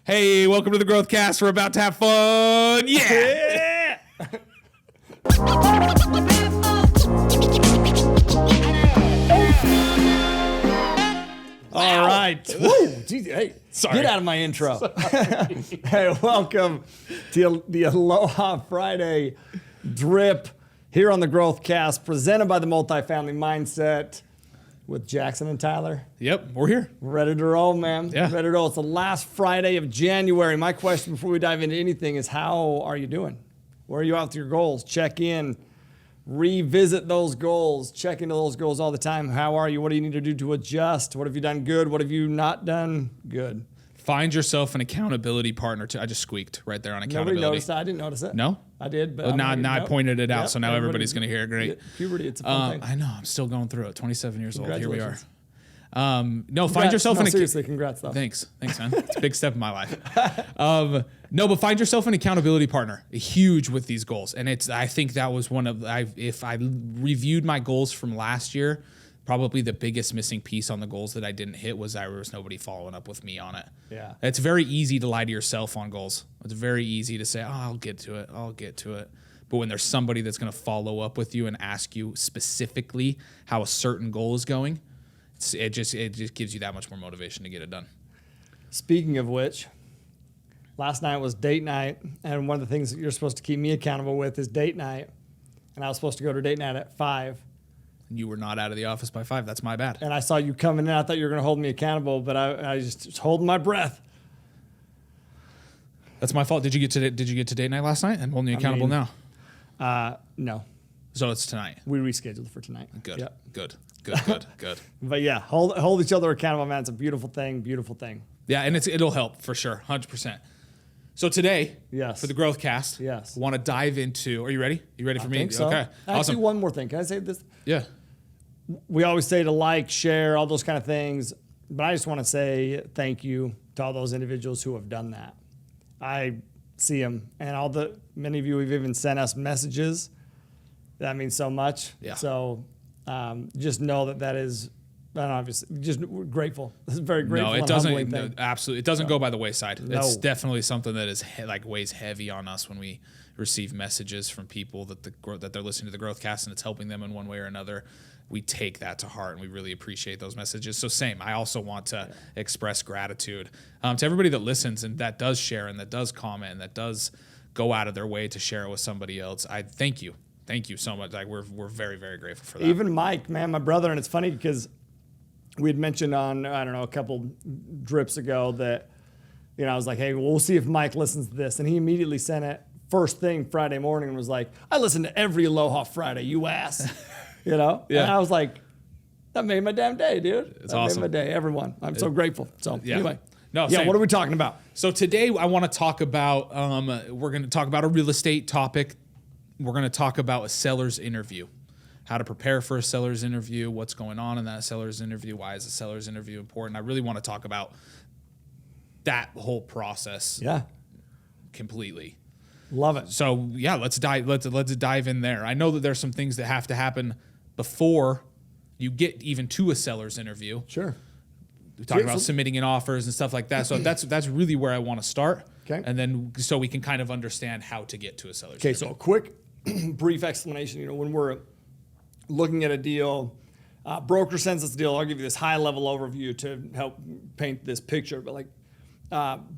Hey, welcome to the Growth Cast. We're about to have fun. Yeah. All right. Woo. Geez, hey, Sorry. get out of my intro. Hey, welcome to the Aloha Friday drip here on the Growth Cast, presented by the Multifamily Mindset with Jackson and Tyler. Yep, we're here. We're ready to roll, man. Yeah. Ready to roll. It's the last Friday of January. My question before we dive into anything is, how are you doing? Where are you at with your goals? Check in. Revisit those goals. Check into those goals all the time. How are you? What do you need to do to adjust? What have you done good? What have you not done good? Find yourself an accountability partner. I just squeaked right there on accountability. Nobody noticed that. I didn't notice it. No? I did, but Well, now I pointed it out, Yep, so now everybody's going to hear it. Great. Puberty, it's a fun thing. I know. I'm still going through it. 27 years old. Here we are. Congratulations. No, find yourself an seriously, congrats though. Thanks, man. It's a big step in my life. No, but find yourself an accountability partner. Huge with these goals, and I think that was one of. If I reviewed my goals from last year, probably the biggest missing piece on the goals that I didn't hit was there was nobody following up with me on it. Yeah, it's very easy to lie to yourself on goals. It's very easy to say, "Oh, I'll get to it." But when there's somebody that's going to follow up with you and ask you specifically how a certain goal is going, it just gives you that much more motivation to get it done. Speaking of which, last night was date night, and one of the things that you're supposed to keep me accountable with is date night. And I was supposed to go to date night at 5. You were not out of the office by 5. That's my bad. And I saw you coming in. I thought you were going to hold me accountable, but I just was holding my breath. That's my fault. Did you get to date night last night? I'm holding you accountable now. No. So it's tonight. We rescheduled for tonight. Good. Yep. Good. But yeah, hold each other accountable, man. It's a beautiful thing. Yeah, and it'll help for sure, 100%. So today, yes, for the Growth Cast, yes, want to dive into. Are you ready? You ready for me? I think so. Okay. Actually, awesome. One more thing. Can I say this? Yeah. We always say to like, share, all those kind of things, but I just want to say thank you to all those individuals who have done that. I see them, and many of you have even sent us messages. That means so much. Yeah. So just know that is, obviously, just grateful. This is very grateful. No, it and doesn't. humbling No, thing. absolutely, it doesn't go by the wayside. No. It's definitely something that is weighs heavy on us when we receive messages from people that they're listening to the Growth Cast and it's helping them in one way or another. We take that to heart and we really appreciate those messages. So same, I also want to express gratitude to everybody that listens and that does share and that does comment and that does go out of their way to share it with somebody else. I thank you. Thank you so much. Like we're very, very grateful for that. Even Mike, man, my brother, and it's funny because we had mentioned on, I don't know, a couple drips ago that, I was like, hey, we'll see if Mike listens to this. And he immediately sent it first thing Friday morning and was like, I listen to every Aloha Friday, you ass. Yeah. And I was like, that made my damn day, dude. It's that awesome. made my day, everyone. I'm so grateful. So anyway. No, yeah, same. what are we talking about? So today I want to talk about, we're going to talk about a real estate topic. We're going to talk about a seller's interview, how to prepare for a seller's interview, what's going on in that seller's interview, why is a seller's interview important. I really want to talk about that whole process completely. Love it. So yeah, let's dive in there. I know that there's some things that have to happen before you get even to a seller's interview. Sure. We talk about submitting in offers and stuff like that. So that's really where I want to start. Okay. And then so we can kind of understand how to get to a seller's interview. So a quick, brief explanation. When we're looking at a deal, broker sends us a deal. I'll give you this high-level overview to help paint this picture. But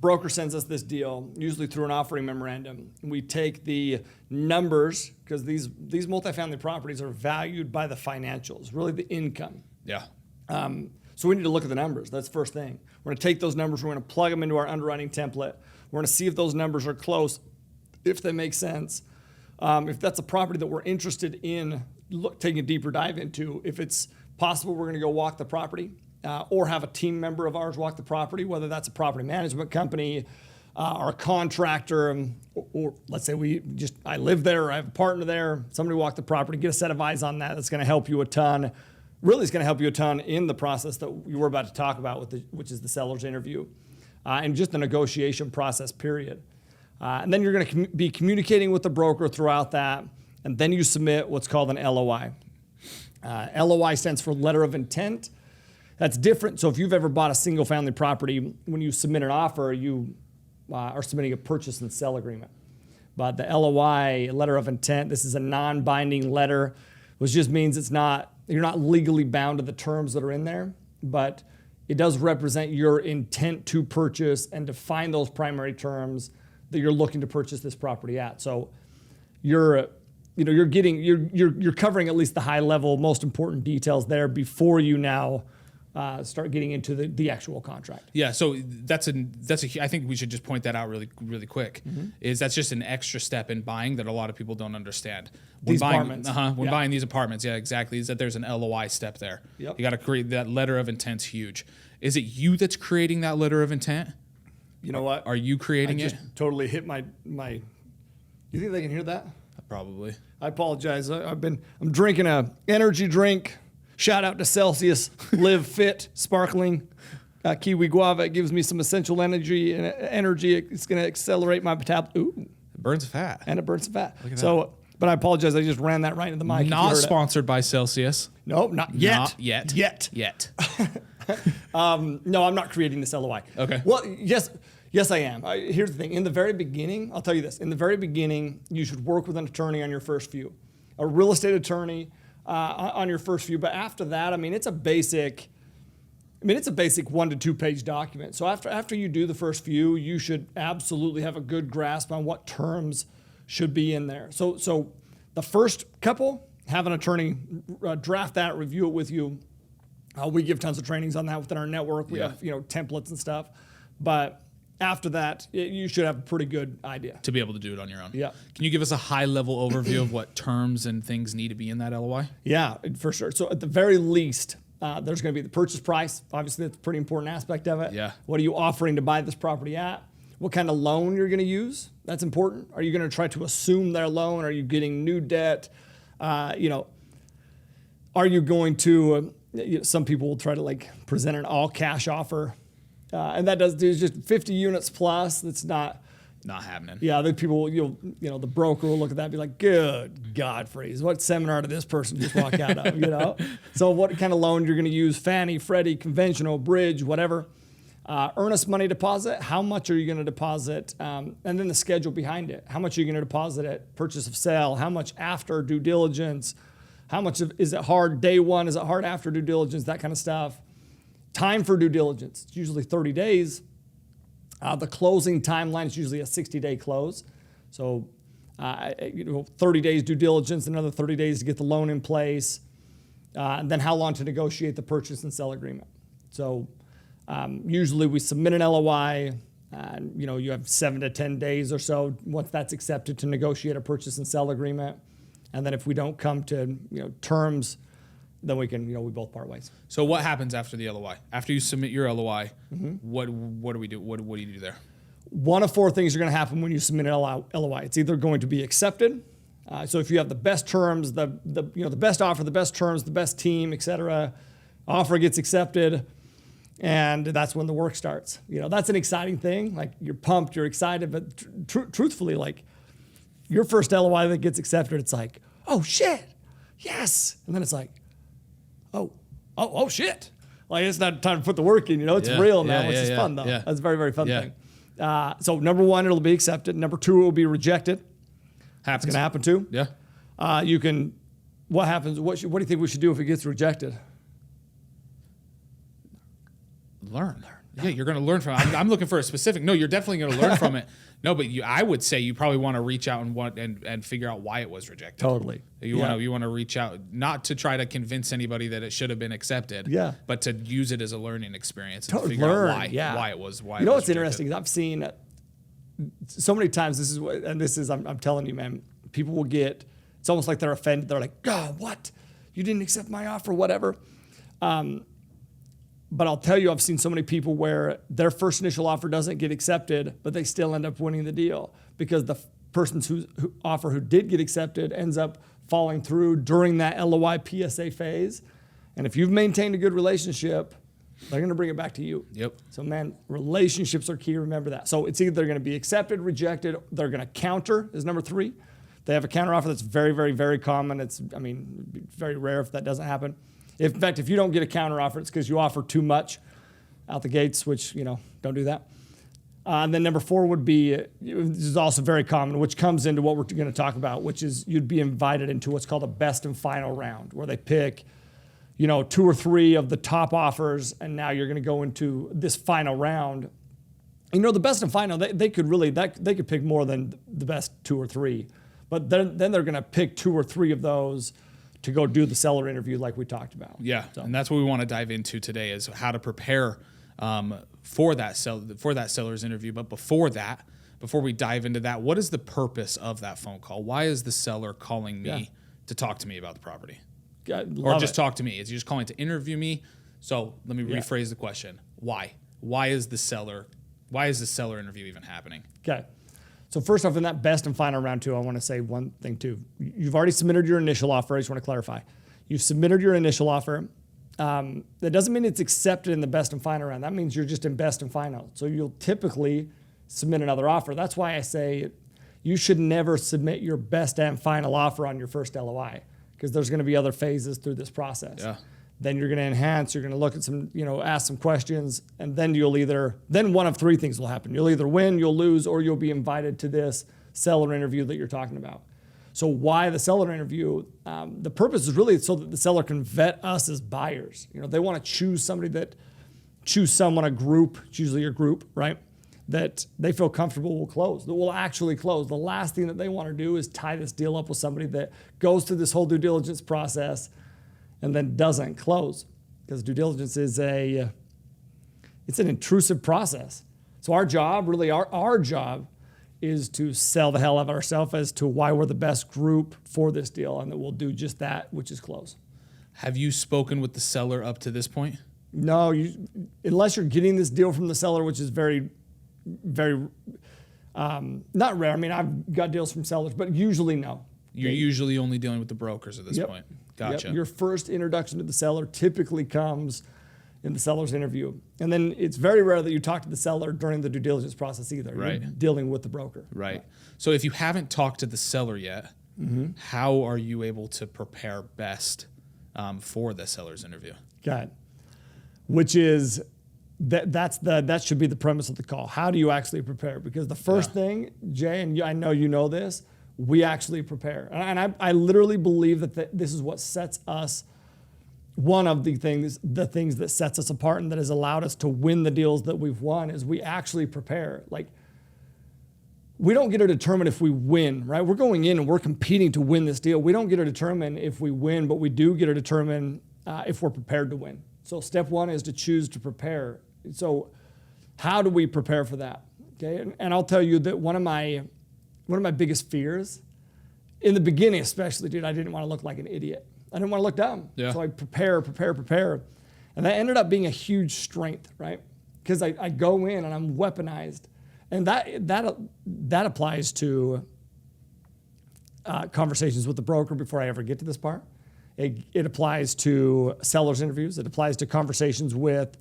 broker sends us this deal, usually through an offering memorandum. We take the numbers, because these multifamily properties are valued by the financials, really the income. Yeah. So we need to look at the numbers. That's the first thing. We're going to take those numbers. We're going to plug them into our underwriting template. We're going to see if those numbers are close, if they make sense. If that's a property that we're interested in taking a deeper dive into, if it's possible, we're going to go walk the property or have a team member of ours walk the property, whether that's a property management company or a contractor, or let's say I live there, or I have a partner there, somebody walk the property, get a set of eyes on that. That's going to help you a ton. Really, it's going to help you a ton in the process that you were about to talk about, which is the seller's interview, and just the negotiation process, period. And then you're going to be communicating with the broker throughout that, and then you submit what's called an LOI. LOI stands for letter of intent. That's different. So if you've ever bought a single family property, when you submit an offer, you are submitting a purchase and sell agreement. But the LOI, letter of intent, this is a non-binding letter, which just means you're not legally bound to the terms that are in there, but it does represent your intent to purchase and define those primary terms that you're looking to purchase this property at. So you're covering at least the high level, most important details there before you now start getting into the actual contract. Yeah, so I think we should just point that out really, really quick. Is that's just an extra step in buying that a lot of people don't understand. Apartments. Buying these apartments, yeah, exactly. Is that there's an LOI step there. Yep. You got to create that letter of intent's huge. Is it you that's creating that letter of intent? You know what? Are you creating it? Totally hit my. You think they can hear that? Probably. I apologize. I'm drinking a energy drink. Shout out to Celsius, Live Fit, sparkling, kiwi guava. It gives me some essential energy. It's going to accelerate my metabolism. Ooh. It burns fat. And it burns fat. Look at that. But I apologize. I just ran that right into the mic. Not sponsored by Celsius. Nope, not yet. Not yet. Yet. No, I'm not creating this LOI. Okay. Well, yes, I am. Here's the thing. In the very beginning, I'll tell you this. In the very beginning, you should work with an attorney on your first few. A real estate attorney on your first few. But after that, it's a basic 1 to 2 page document. So after you do the first few, you should absolutely have a good grasp on what terms should be in there. So the first couple, have an attorney draft that, review it with you. We give tons of trainings on that within our network. We have templates and stuff. But after that, you should have a pretty good idea. To be able to do it on your own. Yeah. Can you give us a high-level overview of what terms and things need to be in that LOI? Yeah, for sure. So at the very least, there's going to be the purchase price. Obviously, that's a pretty important aspect of it. Yeah. What are you offering to buy this property at? What kind of loan you're going to use? That's important. Are you going to try to assume their loan? Are you getting new debt? Are you going to... some people will try to present an all-cash offer. And that does just 50 units plus. That's not happening. Yeah, the people, the broker will look at that and be like, good God, Freeze, what seminar did this person just walk out of, So what kind of loan you're going to use? Fannie, Freddie, conventional, bridge, whatever. Earnest money deposit, how much are you going to deposit? And then the schedule behind it. How much are you going to deposit at purchase of sale? How much after due diligence? How much is it hard day one? Is it hard after due diligence? That kind of stuff. Time for due diligence, it's usually 30 days. The closing timeline is usually a 60-day close. So, 30 days due diligence, another 30 days to get the loan in place, and then how long to negotiate the purchase and sell agreement. So, usually we submit an LOI, and you have 7 to 10 days or so once that's accepted to negotiate a purchase and sell agreement. And then if we don't come to terms, then we can we both part ways. So what happens after the LOI? After you submit your LOI, what do we do? What do you do there? One of 4 things are going to happen when you submit an LOI. It's either going to be accepted. So if you have the best terms, the best offer, the best terms, the best team, etc., offer gets accepted, and that's when the work starts. That's an exciting thing. You're pumped, you're excited, but truthfully, your first LOI that gets accepted, it's like, oh shit, yes, and then it's like, oh shit. It's not time to put the work in, it's real now, which is fun though. Yeah. That's a very, very fun thing. So number 1, it'll be accepted. Number 2, it will be rejected. Happens. It's going to happen too. Yeah. What happens? What do you think we should do if it gets rejected? Learn. Yeah, you're going to learn from it. I'm looking for a specific. No, you're definitely going to learn from it. No, but I would say you probably want to reach out and figure out why it was rejected. Totally. You want to reach out, not to try to convince anybody that it should have been accepted. Yeah. But to use it as a learning experience and Totally. figure Learn. out why it was. What's what's interesting is I've seen so many times. I'm telling you, man. People will get. It's almost like they're offended. They're like, "God, what? You didn't accept my offer, whatever." But I'll tell you, I've seen so many people where their first initial offer doesn't get accepted, but they still end up winning the deal because the person who did get accepted ends up falling through during that LOI PSA phase. And if you've maintained a good relationship, they're going to bring it back to you. Yep. So, man, relationships are key. Remember that. So it's either they're going to be accepted, rejected, they're going to counter is number 3. They have a counteroffer that's very, very, very common. It's very rare if that doesn't happen. In fact, if you don't get a counteroffer, it's because you offer too much out the gates, which, don't do that. And then number 4 would be, this is also very common, which comes into what we're going to talk about, which is you'd be invited into what's called a best and final round, where they pick, 2 or 3 of the top offers, and now you're going to go into this final round. The best and final, they could pick more than the best 2 or 3, but then they're going to pick 2 or 3 of those to go do the seller interview like we talked about. Yeah, so. And that's what we want to dive into today is how to prepare for that seller's interview. But before we dive into that, what is the purpose of that phone call? Why is the seller calling me to talk to me about the property? Or just talk to me? Is he just calling to interview me? So let me rephrase the question. Why? Why is the seller interview even happening? Okay. So first off, in that best and final round 2, I want to say one thing too. You've already submitted your initial offer. I just want to clarify. You've submitted your initial offer. That doesn't mean it's accepted in the best and final round. That means you're just in best and final. So you'll typically submit another offer. That's why I say you should never submit your best and final offer on your first LOI, because there's going to be other phases through this process. Yeah. Then you're going to enhance, you're going to look at some, ask some questions, and then then one of 3 things will happen. You'll either win, you'll lose, or you'll be invited to this seller interview that you're talking about. So why the seller interview? The purpose is really so that the seller can vet us as buyers. They want to choose someone, a group, it's usually your group, right? That they feel comfortable will close, that will actually close. The last thing that they want to do is tie this deal up with somebody that goes through this whole due diligence process and then doesn't close, because due diligence is it's an intrusive process. So our job, really our job, is to sell the hell out of ourselves as to why we're the best group for this deal, and that we'll do just that, which is close. Have you spoken with the seller up to this point? No, unless you're getting this deal from the seller, which is very, very not rare. I mean, I've got deals from sellers, but usually no. You're usually only dealing with the brokers at this point. Gotcha. Yep. Your first introduction to the seller typically comes in the seller's interview. And then it's very rare that you talk to the seller during the due diligence process either. Right. You're dealing with the broker. Right. So if you haven't talked to the seller yet, how are you able to prepare best for the seller's interview? Okay. Which is, that should be the premise of the call. How do you actually prepare? Because the first thing, Jay, and I know you know this, we actually prepare. And I literally believe that this is what sets us, one of the things that sets us apart and that has allowed us to win the deals that we've won is we actually prepare. Like, we don't get to determine if we win, right? We're going in and we're competing to win this deal. We don't get to determine if we win, but we do get to determine if we're prepared to win. So step 1 is to choose to prepare. So how do we prepare for that? Okay, and I'll tell you that one of my biggest fears, in the beginning especially, dude, I didn't want to look like an idiot. I didn't want to look dumb. Yeah. So I prepare. And that ended up being a huge strength, right? Because I go in and I'm weaponized. And that applies to conversations with the broker before I ever get to this part. It applies to sellers interviews. It applies to conversations with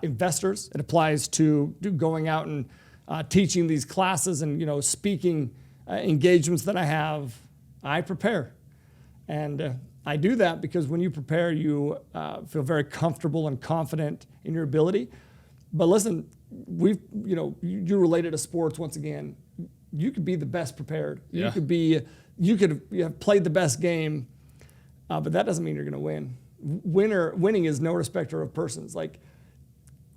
investors. It applies to going out and teaching these classes and speaking engagements that I have. I prepare, and I do that because when you prepare, you feel very comfortable and confident in your ability. But listen, you related to sports once again. You could be the best prepared. Yeah. You could have played the best game, but that doesn't mean you're going to win. Winning is no respecter of persons. Like,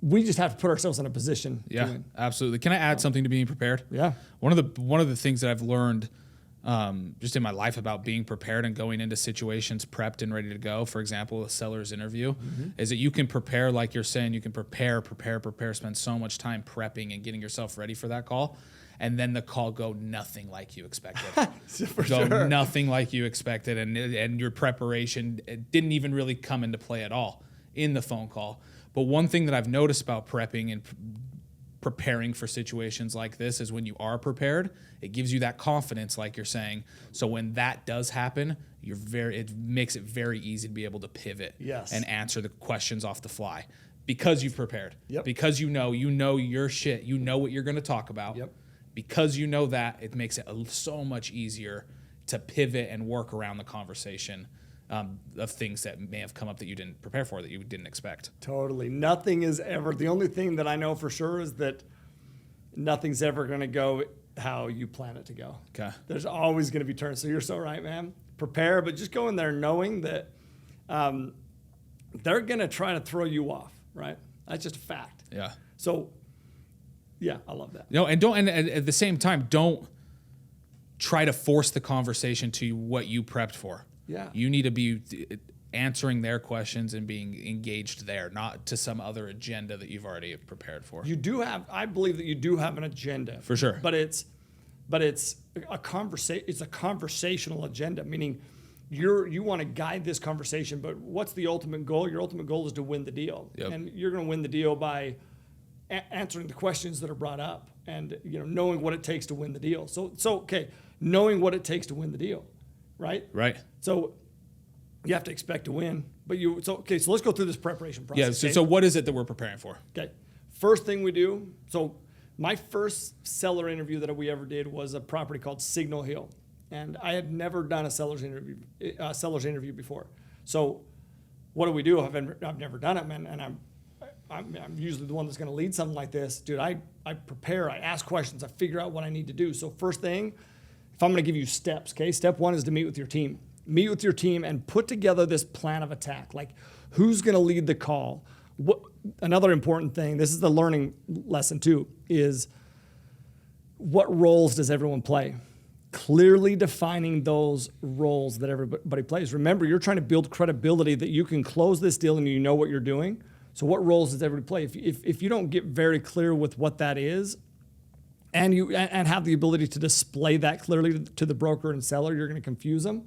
we just have to put ourselves in a position to win. Absolutely. Can I add something to being prepared? Yeah. One of the things that I've learned just in my life about being prepared and going into situations prepped and ready to go, for example, a seller's interview, is that you can prepare, like you're saying, you can prepare, spend so much time prepping and getting yourself ready for that call. And then the call go nothing like you expected. Nothing like you expected. And your preparation didn't even really come into play at all in the phone call. But one thing that I've noticed about prepping and preparing for situations like this is when you are prepared, it gives you that confidence, like you're saying. So when that does happen, it makes it very easy to be able to pivot and answer the questions off the fly because you've prepared. Yep. Because you know your shit. You know what you're going to talk about. Yep. Because you know that, it makes it so much easier to pivot and work around the conversation of things that may have come up that you didn't prepare for, that you didn't expect. Totally. Nothing is ever. The only thing that I know for sure is that nothing's ever going to go how you plan it to go. Okay. There's always going to be turns. So you're so right, man. Prepare, but just go in there knowing that they're going to try to throw you off, right? That's just a fact. Yeah. So, yeah, I love that. And at the same time, don't try to force the conversation to what you prepped for. Yeah. You need to be answering their questions and being engaged there, not to some other agenda that you've already prepared for. I believe that you do have an agenda. For sure. But it's a conversational agenda, meaning you want to guide this conversation, but what's the ultimate goal? Your ultimate goal is to win the deal. Yep. And you're going to win the deal by answering the questions that are brought up and knowing what it takes to win the deal. So okay, knowing what it takes to win the deal, right? Right. So you have to expect to win, but so let's go through this preparation process. Yeah. So what is it that we're preparing for? Okay. First thing we do, so my first seller interview that we ever did was a property called Signal Hill. And I had never done a seller's interview before. So what do? I've never done it, man. And I'm usually the one that's going to lead something like this. Dude, I prepare, I ask questions, I figure out what I need to do. So first thing, if I'm going to give you steps, okay? Step one is to meet with your team. Meet with your team and put together this plan of attack. Like, who's going to lead the call? Another important thing, this is the learning lesson too, is what roles does everyone play? Clearly defining those roles that everybody plays. Remember, you're trying to build credibility that you can close this deal and you know what you're doing. So what roles does everybody play? If you don't get very clear with what that is, and have the ability to display that clearly to the broker and seller, you're going to confuse them,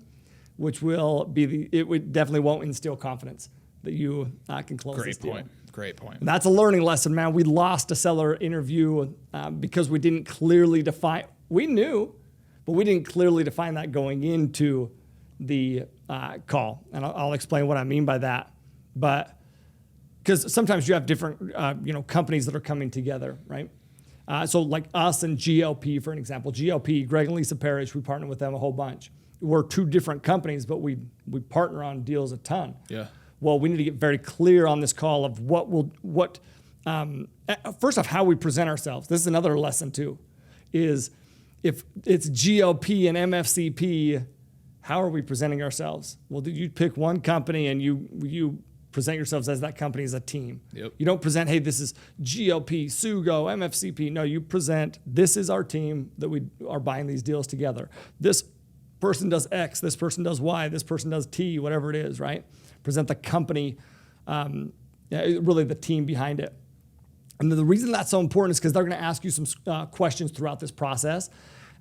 which definitely won't instill confidence that you can close this deal. Great point. And that's a learning lesson, man. We lost a seller interview because we didn't clearly define. We knew, but we didn't clearly define that going into the call. And I'll explain what I mean by that. But because sometimes you have different companies that are coming together, right? So like us and GLP, for an example. GLP, Greg and Lisa Parrish, we partner with them a whole bunch. We're two different companies, but we partner on deals a ton. Yeah. Well, we need to get very clear on this call of first off, how we present ourselves. This is another lesson too, is if it's GLP and MFCP, how are we presenting ourselves? Well, you pick one company and you present yourselves as that company as a team. Yep. You don't present, hey, this is GLP, Sugo, MFCP. No, you present, this is our team that we are buying these deals together. This person does X, this person does Y, this person does T, whatever it is, right? Present the company, really the team behind it. And the reason that's so important is because they're going to ask you some questions throughout this process.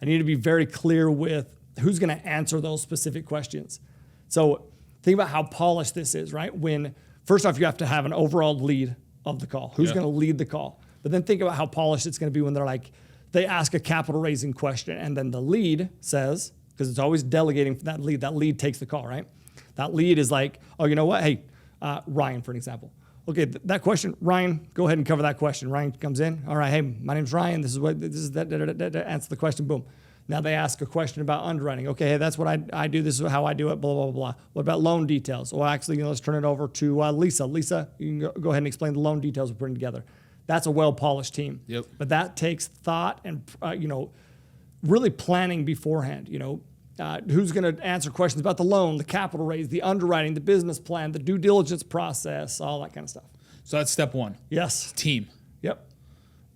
And you need to be very clear with who's going to answer those specific questions. So think about how polished this is, right? First off, you have to have an overall lead of the call. Who's going to lead the call? But then think about how polished it's going to be when they ask a capital raising question and then the lead says, because it's always delegating for that lead takes the call, right? That lead is like, oh, you know what? Hey, Ryan, for an example. Okay, that question, Ryan, go ahead and cover that question. Ryan comes in. All right, hey, my name's Ryan. This is that. Answer the question. Boom. Now they ask a question about underwriting. Okay, hey, that's what I do. This is how I do it. Blah blah blah blah. What about loan details? Well, actually, let's turn it over to Lisa. Lisa, you can go ahead and explain the loan details we're putting together. That's a well-polished team. Yep. But that takes thought and really planning beforehand. Who's going to answer questions about the loan, the capital raise, the underwriting, the business plan, the due diligence process, all that kind of stuff. So that's step one. Yes. Team. Yep.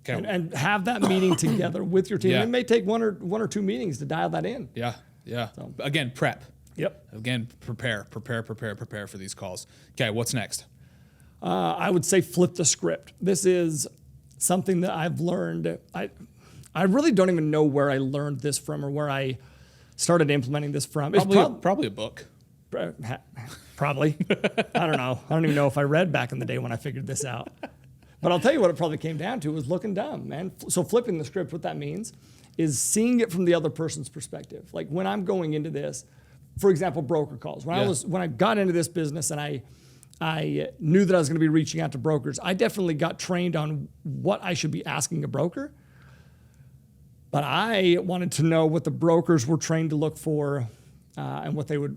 Okay. And have that meeting together with your team. Yeah. It may take one or two meetings to dial that in. Yeah. So. Again, prep. Yep. Again, prepare for these calls. Okay, what's next? I would say flip the script. This is something that I've learned. I really don't even know where I learned this from or where I started implementing this from. Probably a book. Probably. I don't know. I don't even know if I read back in the day when I figured this out. But I'll tell you what it probably came down to was looking dumb, man. So flipping the script, what that means is seeing it from the other person's perspective. Like when I'm going into this, for example, broker calls. When I got into this business and I knew that I was going to be reaching out to brokers, I definitely got trained on what I should be asking a broker. But I wanted to know what the brokers were trained to look for, and what they were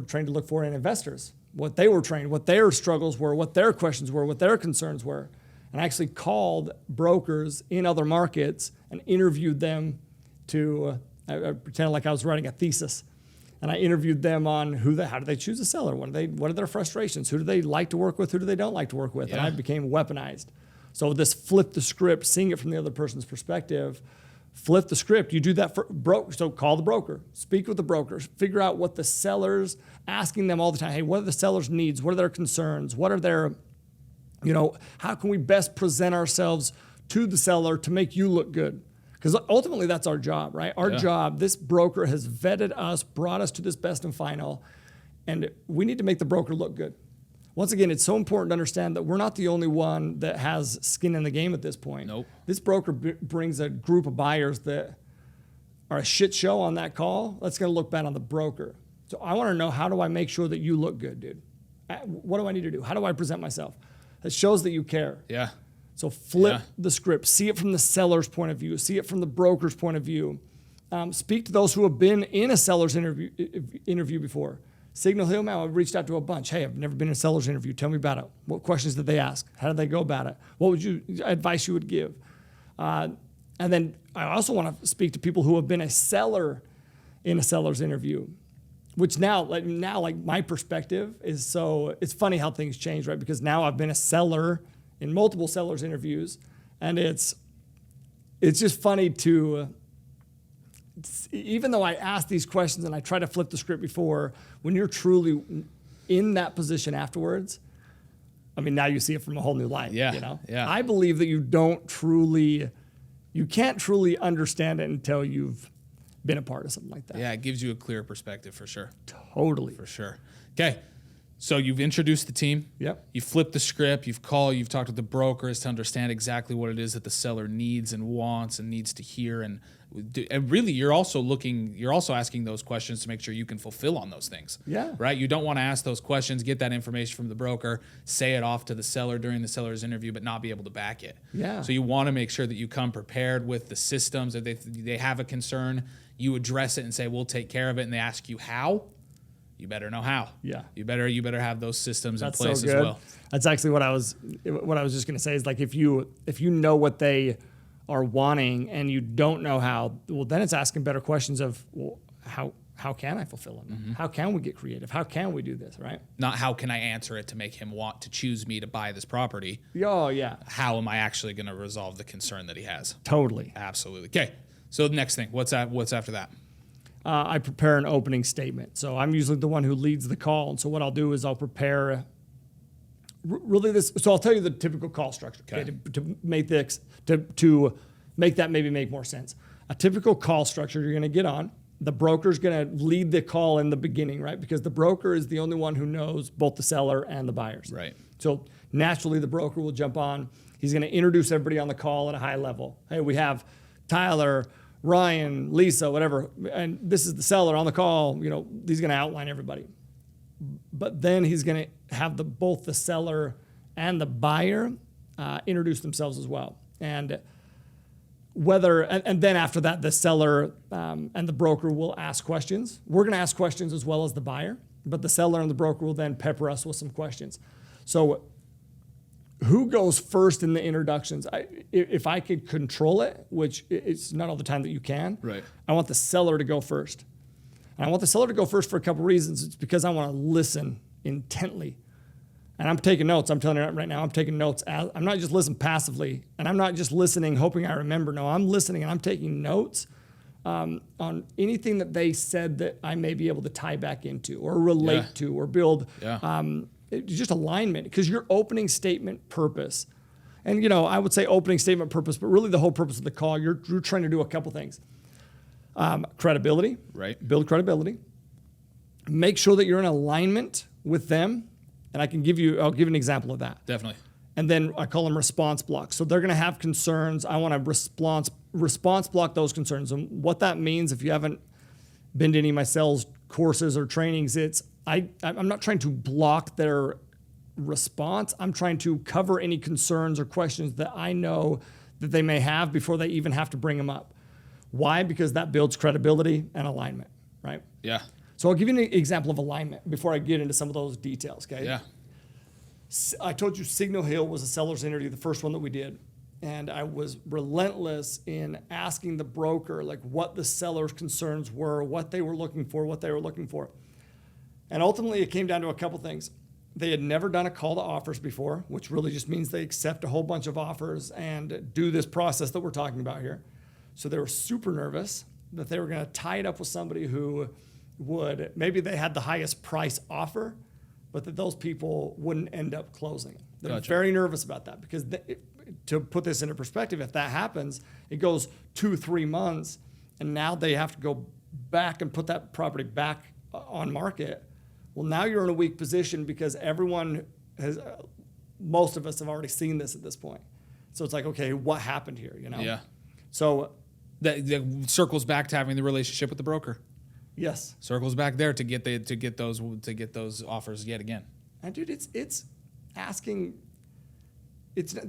trained to look for in investors, what they were trained, what their struggles were, what their questions were, what their concerns were. and I actually called brokers in other markets and interviewed them to, I pretended like I was writing a thesis. And I interviewed them on how do they choose a seller? What are their frustrations? Who do they like to work with? Who do they don't like to work with? Yeah. And I became weaponized. So this flip the script, seeing it from the other person's perspective, flip the script. You do that for so call the broker, speak with the brokers, figure out what the sellers, asking them all the time, hey, what are the seller's needs? What are their concerns? What are their, how can we best present ourselves to the seller to make you look good? Because ultimately that's our job, right? Our job, this broker has vetted us, brought us to this best and final, and we need to make the broker look good. Once again, it's so important to understand that we're not the only one that has skin in the game at this point. Nope. This broker brings a group of buyers that are a shit show on that call. That's going to look bad on the broker. So I want to know, how do I make sure that you look good, dude? What do I need to do? How do I present myself? That shows that you care. Yeah. So flip the script. See it from the seller's point of view. See it from the broker's point of view. Speak to those who have been in a seller's interview before. Signal, hey, man, I've reached out to a bunch. Hey, I've never been in a seller's interview. Tell me about it. What questions did they ask? How did they go about it? What would advice you would give? And then I also want to speak to people who have been a seller in a seller's interview, which now my perspective is it's funny how things change, right? Because now I've been a seller in multiple sellers interviews, and it's just funny to, even though I ask these questions and I try to flip the script before, when you're truly in that position afterwards, I mean, now you see it from a whole new light. Yeah. I believe that you can't truly understand it until you've been a part of something like that. Yeah, it gives you a clear perspective for sure. Totally. For sure. Okay. So you've introduced the team. Yep. You flipped the script. You've talked with the brokers to understand exactly what it is that the seller needs and wants and needs to hear. And really, you're also asking those questions to make sure you can fulfill on those things. Yeah. Right? You don't want to ask those questions, get that information from the broker, say it off to the seller during the seller's interview, but not be able to back it. Yeah. So you want to make sure that you come prepared with the systems. If they have a concern, you address it and say, we'll take care of it. And they ask you how. You better know how. Yeah. You better have those systems in place so good. as well. That's actually what I was just going to say is, like, if you know what they are wanting and you don't know how, well, then it's asking better questions of, well, how can I fulfill them? Mm-hmm. How can we get creative? How can we do this, right? Not how can I answer it to make him want to choose me to buy this property. Oh, yeah. How am I actually going to resolve the concern that he has? Totally. Absolutely. Okay. So the next thing, what's after that? I prepare an opening statement. So I'm usually the one who leads the call. And so what I'll do is I'll prepare so I'll tell you the typical call structure, okay? To make that maybe make more sense. A typical call structure, you're going to get on. The broker's going to lead the call in the beginning, right? Because the broker is the only one who knows both the seller and the buyers. Right. So naturally, the broker will jump on. He's going to introduce everybody on the call at a high level. Hey, we have Tyler, Ryan, Lisa, whatever, and this is the seller on the call. He's going to outline everybody. But then he's going to have both the seller and the buyer introduce themselves as well. And then after that, the seller and the broker will ask questions. We're going to ask questions as well as the buyer, but the seller and the broker will then pepper us with some questions. So who goes first in the introductions? If I could control it, which it's not all the time that you can, right? I want the seller to go first. And I want the seller to go first for a couple reasons. It's because I want to listen intently. And I'm taking notes. I'm telling you right now, I'm taking notes. I'm not just listening passively, and I'm not just listening hoping I remember. No, I'm listening and I'm taking notes on anything that they said that I may be able to tie back into or relate to or build just alignment. Because your opening statement purpose, and I would say opening statement purpose, but really the whole purpose of the call, you're trying to do a couple things. Credibility, right? Build credibility. Make sure that you're in alignment with them. And I'll give you an example of that. Definitely. And then I call them response blocks. So they're going to have concerns. I want to response block those concerns. And what that means, if you haven't been to any of my sales courses or trainings, I'm not trying to block their response. I'm trying to cover any concerns or questions that I know that they may have before they even have to bring them up. Why? Because that builds credibility and alignment, right? Yeah. So I'll give you an example of alignment before I get into some of those details, okay? Yeah. I told you Signal Hill was a seller's interview, the first one that we did. And I was relentless in asking the broker like what the seller's concerns were, what they were looking for. And ultimately it came down to a couple things. They had never done a call to offers before, which really just means they accept a whole bunch of offers and do this process that we're talking about here. So they were super nervous that they were going to tie it up with somebody who would, maybe they had the highest price offer, but that those people wouldn't end up closing. They're Gotcha. very nervous about that because to put this into perspective, if that happens, it goes 2-3 months, and now they have to go back and put that property back on market. Well, now you're in a weak position because everyone has, most of us have already seen this at this point. So it's like, okay, what happened here, you know? Yeah. So That circles back to having the relationship with the broker. yes. Circles back there to get those offers yet again. And dude, it's asking.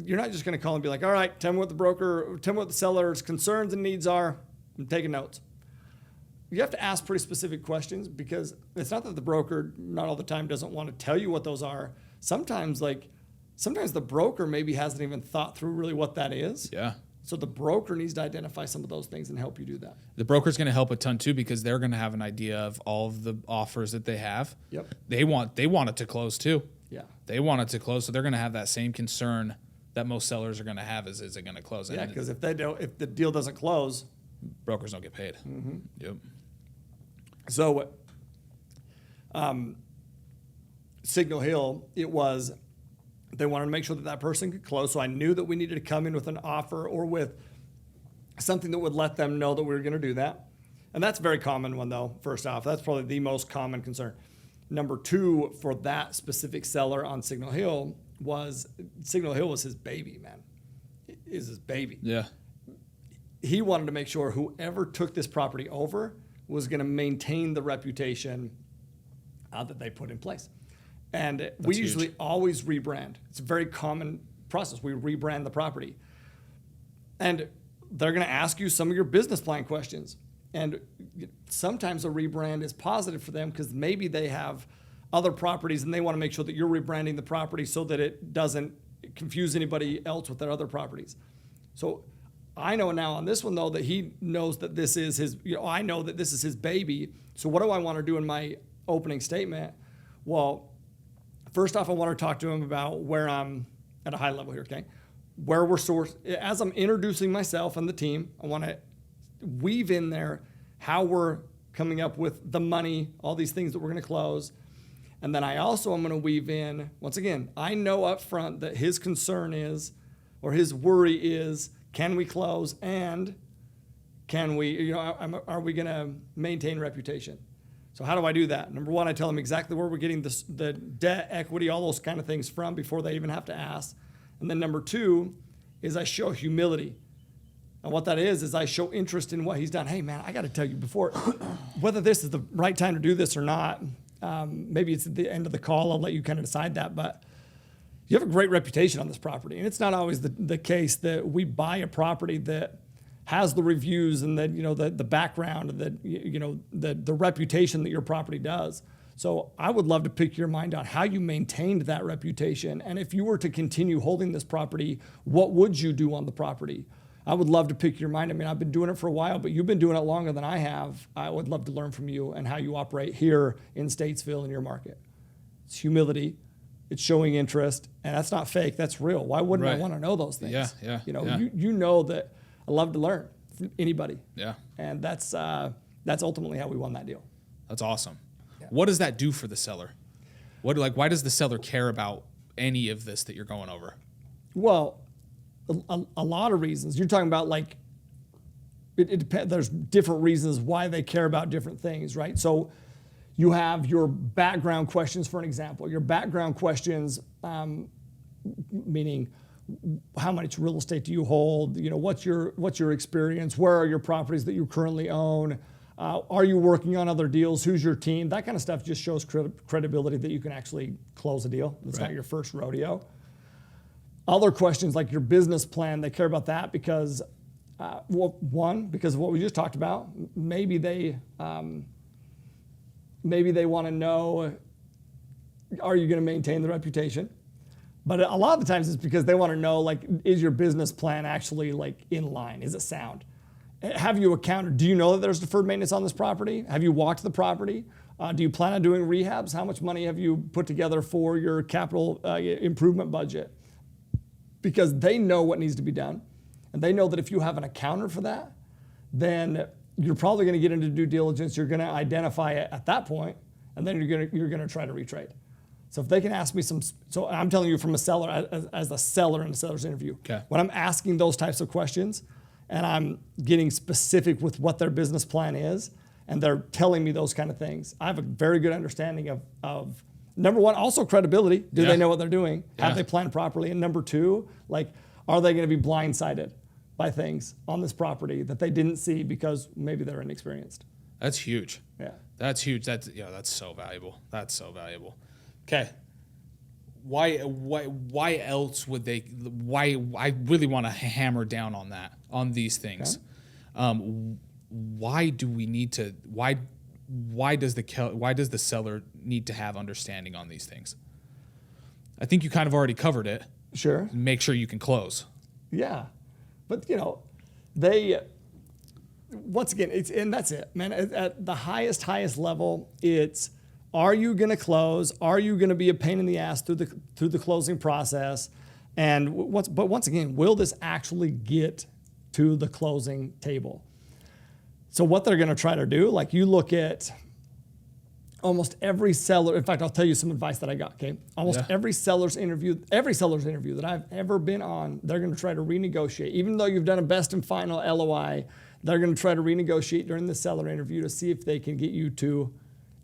You're not just going to call and be like, all right, tell me what the seller's concerns and needs are. I'm taking notes. You have to ask pretty specific questions because it's not that the broker not all the time doesn't want to tell you what those are. Sometimes the broker maybe hasn't even thought through really what that is. Yeah. So the broker needs to identify some of those things and help you do that. The broker's going to help a ton too because they're going to have an idea of all of the offers that they have. Yep. They want it to close too. Yeah. They want it to close, so they're going to have that same concern that most sellers are going to have: is it going to close? Yeah, And because if the deal doesn't close, brokers don't get paid. Mm-hmm. Yep. so Signal Hill, they wanted to make sure that person could close. So I knew that we needed to come in with an offer or with something that would let them know that we were going to do that. And that's a very common one though, first off. That's probably the most common concern. Number two, for that specific seller on Signal Hill was his baby, man. It is his baby. Yeah. He wanted to make sure whoever took this property over was going to maintain the reputation that they put in place. And we huge. usually always rebrand. It's a very common process. We rebrand the property. And they're going to ask you some of your business plan questions. And sometimes a rebrand is positive for them because maybe they have other properties and they want to make sure that you're rebranding the property so that it doesn't confuse anybody else with their other properties. So I know now on this one though that he knows that this is his, I know that this is his baby. So what do I want to do in my opening statement? Well, first off, I want to talk to him about where I'm at a high level here, okay? Where we're sourced. As I'm introducing myself and the team, I want to weave in there how we're coming up with the money, all these things that we're going to close. And then I also am going to weave in, once again, I know up front that his concern is, or his worry is, can we close and can we, are we going to maintain reputation? So how do I do that? Number one, I tell them exactly where we're getting the debt, equity, all those kind of things from before they even have to ask. And then number two is I show humility. And what that is I show interest in what he's done. Hey, man, I got to tell you before, whether this is the right time to do this or not, maybe it's at the end of the call, I'll let you kind of decide that, but you have a great reputation on this property. And it's not always the case that we buy a property that has the reviews and the background and the reputation that your property does. So I would love to pick your mind on how you maintained that reputation. And if you were to continue holding this property, what would you do on the property? I would love to pick your mind. I mean, I've been doing it for a while, but you've been doing it longer than I have. I would love to learn from you and how you operate here in Statesville in your market. It's humility. It's showing interest. And that's not fake. That's real. Why wouldn't I want to know those things? Yeah. You know that I love to learn from anybody. Yeah. And that's ultimately how we won that deal. That's awesome. Yeah. What does that do for the seller? Why does the seller care about any of this that you're going over? Well, a lot of reasons. You're talking about it depends. There's different reasons why they care about different things, right? So you have your background questions, for an example. Your background questions, meaning how much real estate do you hold? What's your experience? Where are your properties that you currently own? Are you working on other deals? Who's your team? That kind of stuff just shows credibility that you can actually close a deal. It's not your first rodeo. Other questions like your business plan, they care about that because, because of what we just talked about. Maybe they want to know, are you going to maintain the reputation? But a lot of the times it's because they want to know, like, is your business plan actually like in line? Is it sound? Have you accounted? Do you know that there's deferred maintenance on this property? Have you walked the property? Do you plan on doing rehabs? How much money have you put together for your capital improvement budget? Because they know what needs to be done. And they know that if you have an accountant for that, then you're probably going to get into due diligence. You're going to identify it at that point, and then you're going to try to retrade. So if they can ask me so I'm telling you from a seller, as a seller in a seller's interview, okay. When I'm asking those types of questions and I'm getting specific with what their business plan is, and they're telling me those kind of things, I have a very good understanding of number one, also credibility. Do they know what they're doing? Have they planned properly? And number two, like, are they going to be blindsided by things on this property that they didn't see because maybe they're inexperienced? That's huge. Yeah. That's huge. That's so valuable. That's so valuable. Okay. Why else would they? Why I really want to hammer down on these things. Okay. Why do we need to? Why does the seller need to have understanding on these things? I think you kind of already covered it. Sure. Make sure you can close. Yeah, but they. Once again, and that's it, man. At the highest level, it's, are you going to close? Are you going to be a pain in the ass through the closing process? And once again, will this actually get to the closing table? So what they're going to try to do, like, you look at almost every seller. In fact, I'll tell you some advice that I got. Okay, almost every seller's interview that I've ever been on, they're going to try to renegotiate, even though you've done a best and final LOI. They're going to try to renegotiate during the seller interview to see if they can get you to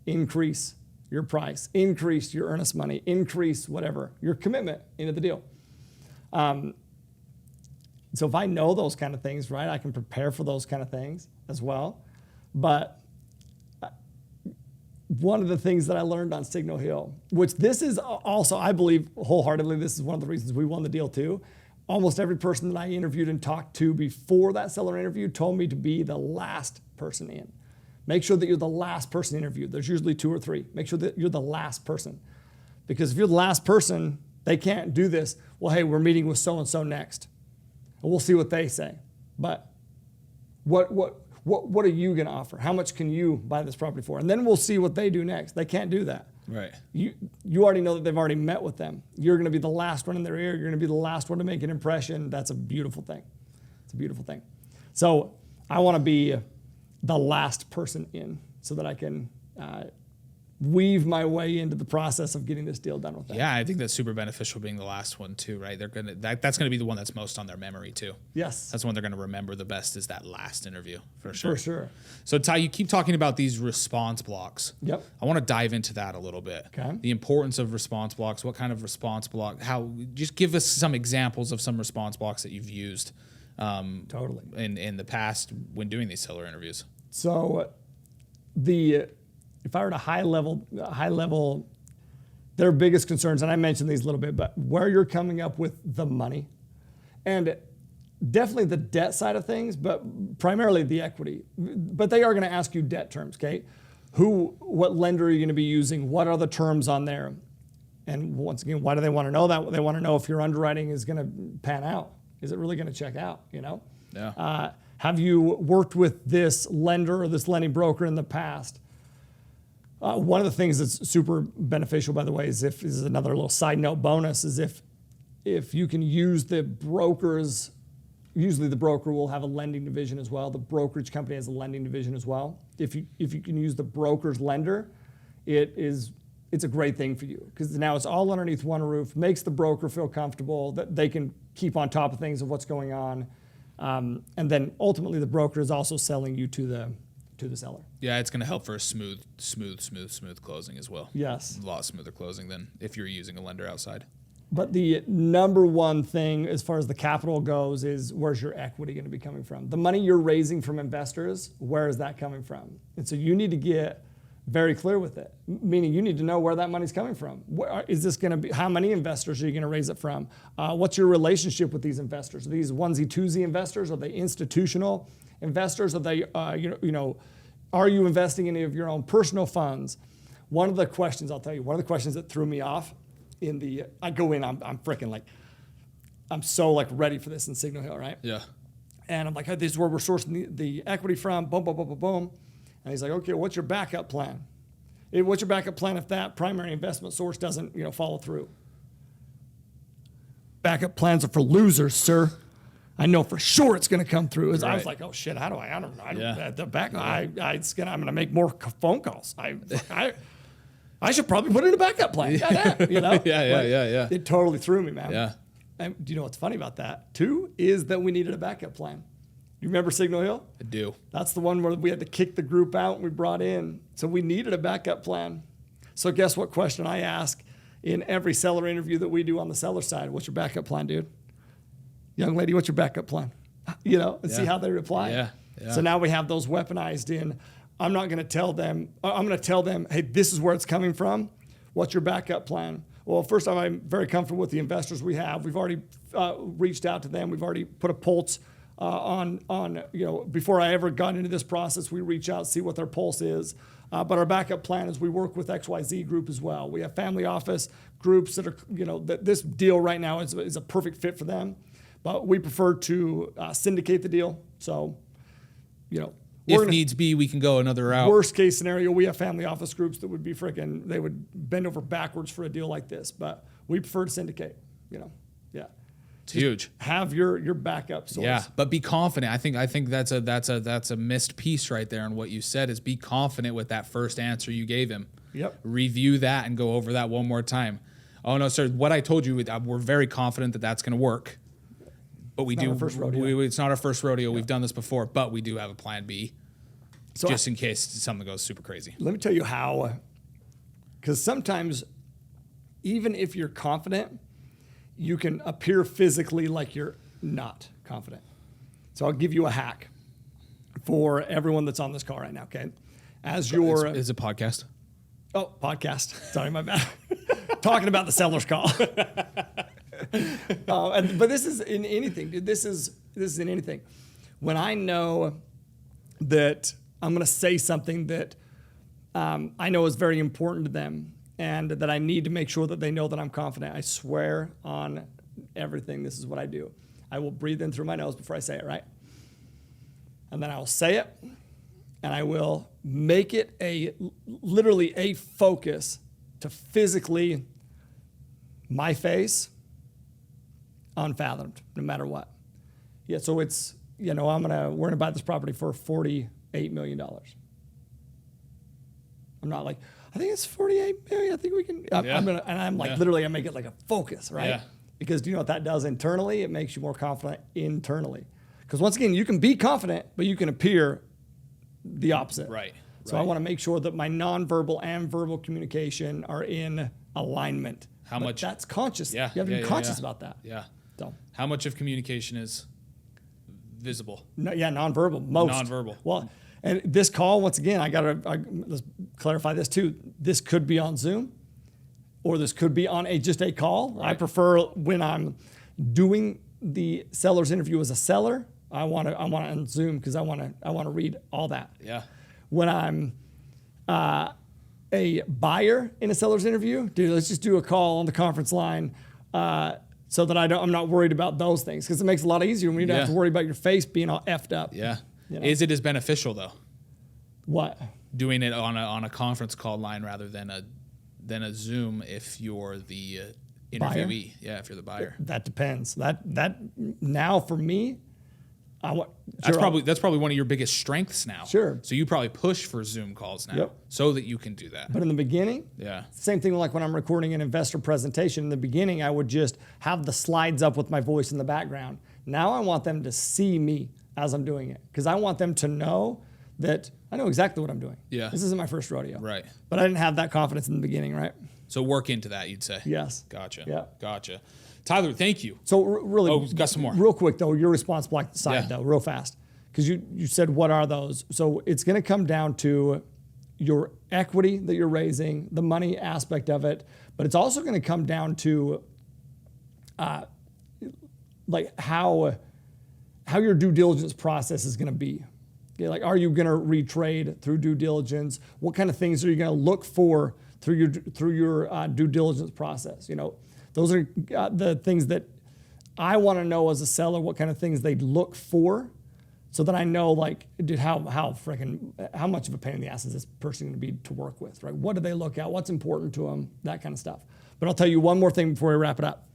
increase your price, increase your earnest money, increase whatever, your commitment into the deal. So if I know those kind of things, right, I can prepare for those kind of things as well. But one of the things that I learned on Signal Hill, which this is also, I believe wholeheartedly, this is one of the reasons we won the deal too. Almost every person that I interviewed and talked to before that seller interview told me to be the last person in. Make sure that you're the last person interviewed. There's usually 2 or 3. Make sure that you're the last person. Because if you're the last person, they can't do this. Well, hey, we're meeting with so-and-so next. And we'll see what they say. But what are you going to offer? How much can you buy this property for? And then we'll see what they do next. They can't do that. Right. You already know that they've already met with them. You're going to be the last one in their ear. You're going to be the last one to make an impression. That's a beautiful thing. It's a beautiful thing. So I want to be the last person in so that I can weave my way into the process of getting this deal done with them. Yeah, I think that's super beneficial being the last one too, right? That's gonna be the one that's most on their memory too. Yes. That's the one they're gonna remember the best, is that last interview, for sure. For sure. So Ty, you keep talking about these response blocks. Yep. I want to dive into that a little bit. Okay. The importance of response blocks, what kind of response block, just give us some examples of some response blocks that you've used Totally. in the past when doing these seller interviews. So if I were to high level, their biggest concerns, and I mentioned these a little bit, but where you're coming up with the money, and definitely the debt side of things, but primarily the equity. But they are going to ask you debt terms, okay? What lender are you going to be using? What are the terms on there? And once again, why do they want to know that? They want to know if your underwriting is going to pan out. Is it really going to check out, Yeah. Have you worked with this lender or this lending broker in the past? One of the things that's super beneficial, by the way, is another little side note bonus, is if you can use the brokers. Usually the broker will have a lending division as well. The brokerage company has a lending division as well. If you can use the broker's lender, it's a great thing for you, because now it's all underneath one roof, makes the broker feel comfortable that they can keep on top of things, of what's going on. And then ultimately the broker is also selling you to the seller. Yeah, it's going to help for a smooth closing as well. Yes. A lot smoother closing than if you're using a lender outside. But the number one thing as far as the capital goes is, where's your equity going to be coming from? The money you're raising from investors, where is that coming from? And so you need to get very clear with it, meaning you need to know where that money's coming from. Where is this going to be? How many investors are you going to raise it from? What's your relationship with these investors? Are these onesie-twosie investors? Are they institutional investors? Are they, are you investing in any of your own personal funds? One of the questions that threw me off I go in, I'm freaking like, I'm so like ready for this in Signal Hill, right? Yeah. And I'm like, hey, this is where we're sourcing the equity from, boom, boom, boom, boom, boom. And he's like, okay, what's your backup plan? What's your backup plan if that primary investment source doesn't, follow through? Backup plans are for losers, sir. I know for sure it's going to come through. I was like, oh shit, how do I don't know. I'm going to make more phone calls. I should probably put in a backup plan. Yeah. It totally threw me, man. Yeah. And do you know what's funny about that too? Is that we needed a backup plan. You remember Signal Hill? I do. That's the one where we had to kick the group out and we brought in. So we needed a backup plan. So guess what question I ask in every seller interview that we do on the seller side? What's your backup plan, dude? Young lady, what's your backup plan? See how they reply. Yeah. So now we have those weaponized in. I'm not going to tell them. I'm going to tell them, hey, this is where it's coming from. What's your backup plan? Well, first off, I'm very comfortable with the investors we have. We've already reached out to them. We've already put a pulse on before I ever got into this process, we reach out, see what their pulse is. But our backup plan is we work with XYZ Group as well. We have family office groups that are, that this deal right now is a perfect fit for them. But we prefer to syndicate the deal. So, if needs be, we can go another route. Worst case scenario, we have family office groups that would be they would bend over backwards for a deal like this. But we prefer to syndicate, Yeah. It's huge. Have your backup source. Yeah, but be confident. I think that's a missed piece right there in what you said is be confident with that first answer you gave him. Yep. Review that and go over that one more time. Oh no, sir, what I told you, we're very confident that that's going to work. But it's not our first rodeo. Yeah. We've done this before, but we do have a plan B, just in case something goes super crazy. Let me tell you how, because sometimes, even if you're confident, you can appear physically like you're not confident. So I'll give you a hack for everyone that's on this call right now, okay? It's a podcast. Oh, podcast. Sorry, my bad. Talking about the seller's call. But this is in anything, dude. This is in anything. When I know that I'm going to say something that I know is very important to them and that I need to make sure that they know that I'm confident, I swear on everything, this is what I do. I will breathe in through my nose before I say it, right? And then I will say it, and I will make it literally a focus to physically, my face, unfathomed, no matter what. Yeah, so it's, we're gonna buy this property for $48 million. I'm not like, I think it's 48 million. I think we can. Literally, I make it like a focus, right? Yeah. Because do you know what that does internally? It makes you more confident internally. Because once again, you can be confident, but you can appear the opposite. Right. So I want to make sure that my nonverbal and verbal communication are in alignment. That's conscious. Yeah. You have to be conscious about that. Yeah. So how much of communication is visible? Nonverbal. Most. Nonverbal. Well. And this call, once again, let's clarify this too. This could be on Zoom, or this could be on just a call. Right. I prefer when I'm doing the seller's interview as a seller, I want it on Zoom because I want to read all that. Yeah. When I'm a buyer in a seller's interview, dude, let's just do a call on the conference line. So that I'm not worried about those things because it makes it a lot easier when you don't have to worry about your face being all effed up. Yeah. Is it as beneficial though? What? Doing it on a conference call line rather than a Zoom if you're the interviewee. Buyer? Yeah, if you're the buyer. That depends. That now for me, that's probably one of your biggest strengths now. Sure. So you probably push for Zoom calls now so that you can do that. But in the beginning, same thing like when I'm recording an investor presentation. In the beginning, I would just have the slides up with my voice in the background. Now I want them to see me as I'm doing it because I want them to know that I know exactly what I'm doing. Yeah. This isn't my first rodeo. Right. But I didn't have that confidence in the beginning, right? So work into that, you'd say. Yes. Gotcha. Yeah. Gotcha. Tyler, thank you. So really, got some more. Real quick though, your response block side though, real fast, because you said what are those? So it's going to come down to your equity that you're raising, the money aspect of it, but it's also going to come down to like how your due diligence process is going to be. Okay, like, are you going to retrade through due diligence? What kind of things are you going to look for through your due diligence process. Those are the things that I want to know as a seller, what kind of things they look for, so that I know, like, dude, how much of a pain in the ass is this person going to be to work with, right? What do they look at? What's important to them? That kind of stuff. But I'll tell you one more thing before we wrap it up,